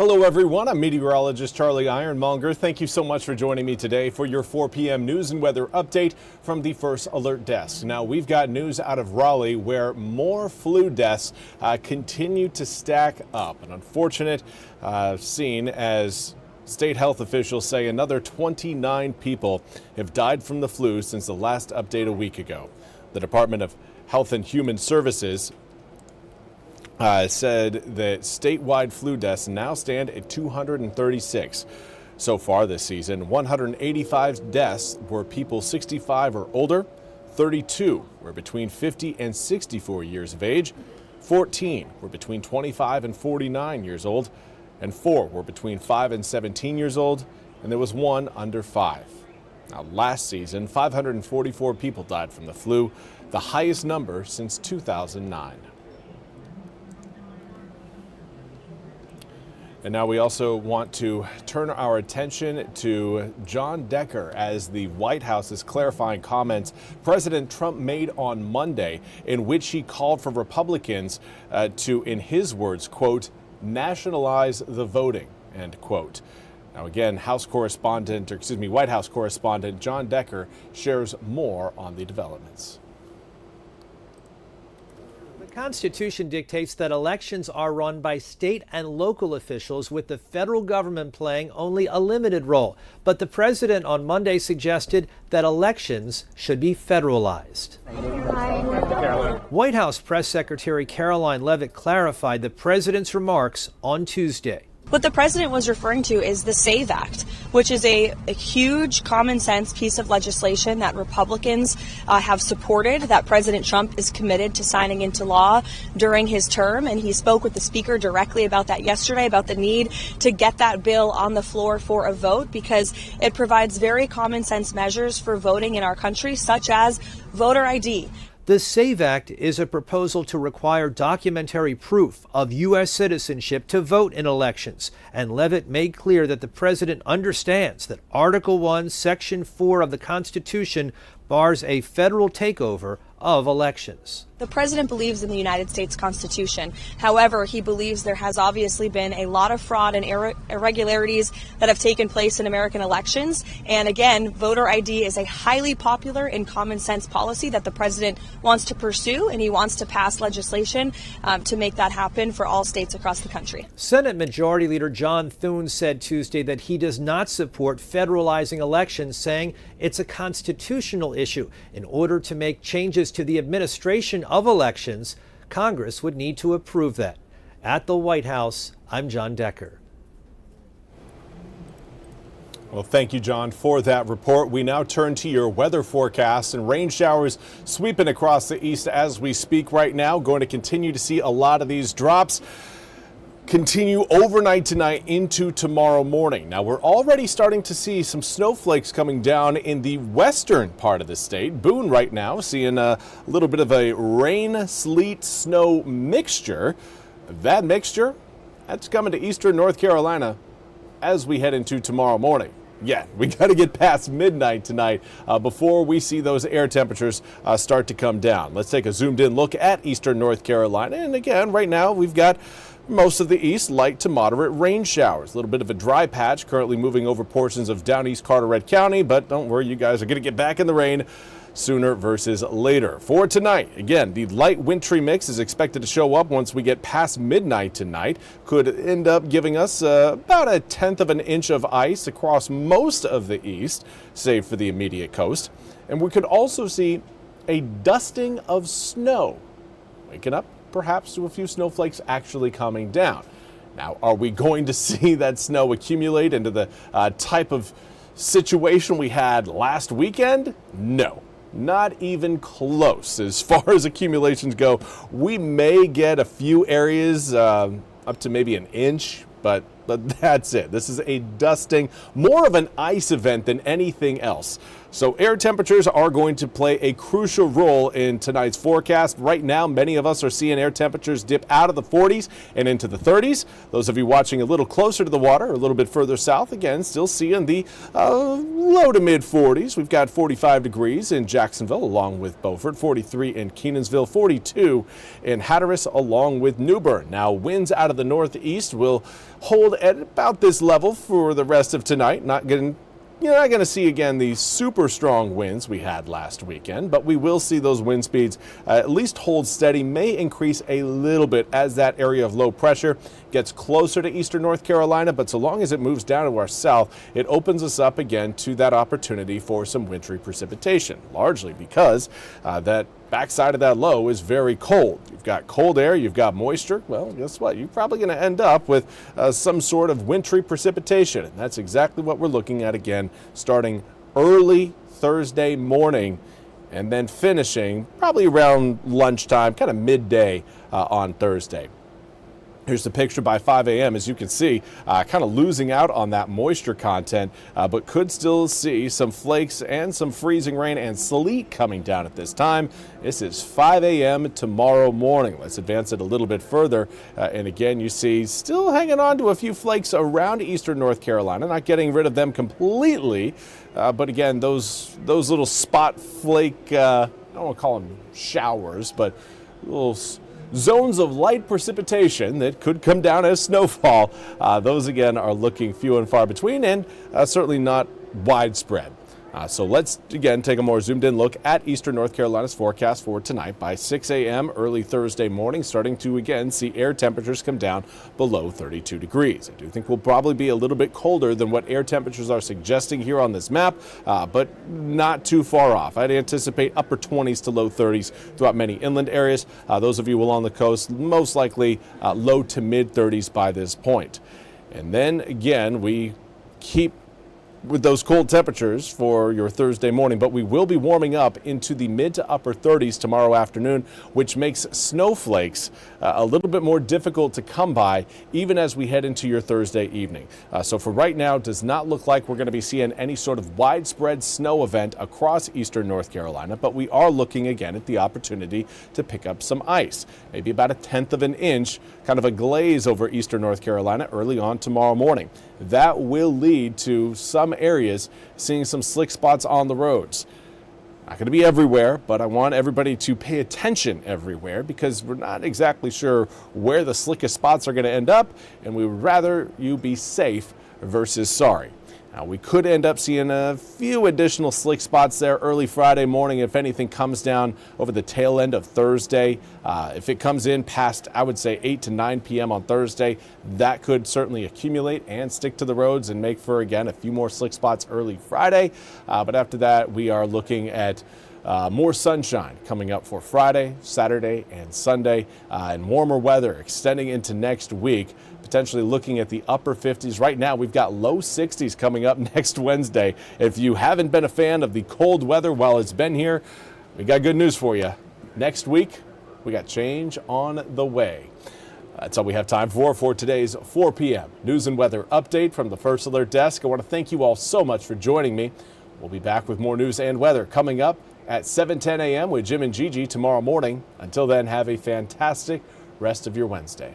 Hello everyone, I'm Meteorologist Charlie Ironmonger. Thank you so much for joining me today for your 4 p.m. news and weather update from the First Alert Desk. Now we've got news out of Raleigh where more flu deaths continue to stack up. An unfortunate scene as state health officials say another 29 people have died from the flu since the last update a week ago. The Department of Health and Human Services said that statewide flu deaths now stand at 236. So far this season, 185 deaths were people 65 or older, 32 were between 50 and 64 years of age, 14 were between 25 and 49 years old, and 4 were between 5 and 17 years old, and there was 1 under 5. Now, last season, 544 people died from the flu, the highest number since 2009. And now we also want to turn our attention to John Decker as the White House is clarifying comments President Trump made on Monday in which he called for Republicans to, in his words, quote, nationalize the voting, end quote. Now again, White House correspondent John Decker shares more on the developments. The Constitution dictates that elections are run by state and local officials, with the federal government playing only a limited role. But the president on Monday suggested that elections should be federalized. White House Press Secretary Caroline Leavitt clarified the president's remarks on Tuesday. What the president was referring to is the SAVE Act, which is a huge common sense piece of legislation that Republicans have supported, that President Trump is committed to signing into law during his term. And he spoke with the speaker directly about that yesterday, about the need to get that bill on the floor for a vote, because it provides very common sense measures for voting in our country, such as voter ID. The SAVE Act is a proposal to require documentary proof of U.S. citizenship to vote in elections, and Leavitt made clear that the president understands that Article 1, Section 4 of the Constitution bars a federal takeover of elections. The president believes in the United States Constitution. However, he believes there has obviously been a lot of fraud and irregularities that have taken place in American elections. And again, voter ID is a highly popular and common sense policy that the president wants to pursue, and he wants to pass legislation to make that happen for all states across the country. Senate Majority Leader John Thune said Tuesday that he does not support federalizing elections, saying it's a constitutional issue. In order to make changes to the administration of elections, Congress would need to approve that. At the White House, I'm John Decker. Well, thank you, John, for that report. We now turn to your weather forecast, and rain showers sweeping across the east as we speak right now. Going to continue to see a lot of these drops continue overnight tonight into tomorrow morning. Now, we're already starting to see some snowflakes coming down in the western part of the state. Boone right now seeing a little bit of a rain, sleet, snow mixture. That mixture, that's coming to eastern North Carolina as we head into tomorrow morning. Yeah, we got to get past midnight tonight before we see those air temperatures start to come down. Let's take a zoomed in look at eastern North Carolina. And again, right now we've got most of the east, light to moderate rain showers. A little bit of a dry patch currently moving over portions of down east Carteret County, but don't worry, you guys are going to get back in the rain sooner versus later. For tonight, again, the light wintry mix is expected to show up once we get past midnight tonight. Could end up giving us about 1/10 of an inch of ice across most of the east, save for the immediate coast. And we could also see a dusting of snow, waking up perhaps to a few snowflakes actually coming down. Now, are we going to see that snow accumulate into the type of situation we had last weekend? No, not even close. As far as accumulations go, we may get a few areas up to maybe an inch, but that's it. This is a dusting, more of an ice event than anything else. So air temperatures are going to play a crucial role in tonight's forecast. Right now, many of us are seeing air temperatures dip out of the 40s and into the 30s. Those of you watching a little closer to the water, or a little bit further south, again, still seeing the low to mid 40s. We've got 45 degrees in Jacksonville along with Beaufort, 43 in Kenansville, 42 in Hatteras along with New Bern. Now, winds out of the northeast will hold at about this level for the rest of tonight. You're not going to see again the super strong winds we had last weekend, but we will see those wind speeds at least hold steady, may increase a little bit as that area of low pressure gets closer to eastern North Carolina. But so long as it moves down to our south, it opens us up again to that opportunity for some wintry precipitation, largely because that backside of that low is very cold. You've got cold air, you've got moisture. Well, guess what? You're probably going to end up with some sort of wintry precipitation. And that's exactly what we're looking at again, starting early Thursday morning and then finishing probably around lunchtime, kind of midday on Thursday. Here's the picture by 5 a.m. As you can see, kind of losing out on that moisture content, but could still see some flakes and some freezing rain and sleet coming down at this time. This is 5 a.m. tomorrow morning. Let's advance it a little bit further. And again, you see still hanging on to a few flakes around eastern North Carolina, not getting rid of them completely. But again, those little spot flake, I don't want to call them showers, but little zones of light precipitation that could come down as snowfall. Those again are looking few and far between and certainly not widespread. So let's again take a more zoomed in look at eastern North Carolina's forecast for tonight. By 6 a.m. early Thursday morning, starting to again see air temperatures come down below 32 degrees. I do think we'll probably be a little bit colder than what air temperatures are suggesting here on this map, but not too far off. I'd anticipate upper 20s to low 30s throughout many inland areas. Those of you along the coast, most likely low to mid 30s by this point. And then again, we keep with those cold temperatures for your Thursday morning, but we will be warming up into the mid to upper 30s tomorrow afternoon, which makes snowflakes a little bit more difficult to come by even as we head into your Thursday evening. So for right now, it does not look like we're going to be seeing any sort of widespread snow event across eastern North Carolina, but we are looking again at the opportunity to pick up some ice, maybe about 1/10 of an inch, kind of a glaze over eastern North Carolina early on tomorrow morning. That will lead to some areas seeing some slick spots on the roads. Not going to be everywhere, but I want everybody to pay attention everywhere because we're not exactly sure where the slickest spots are going to end up, and we would rather you be safe versus sorry. Now, we could end up seeing a few additional slick spots there early Friday morning if anything comes down over the tail end of Thursday. If it comes in past, I would say, 8 to 9 p.m. on Thursday, that could certainly accumulate and stick to the roads and make for, again, a few more slick spots early Friday. But after that, we are looking at more sunshine coming up for Friday, Saturday, and Sunday, and warmer weather extending into next week, potentially looking at the upper 50s. Right now, we've got low 60s coming up next Wednesday. If you haven't been a fan of the cold weather while it's been here, we got good news for you. Next week, we got change on the way. That's all we have time for today's 4 p.m. news and weather update from the First Alert Desk. I want to thank you all so much for joining me. We'll be back with more news and weather coming up at 7:10 a.m. with Jim and Gigi tomorrow morning. Until then, have a fantastic rest of your Wednesday.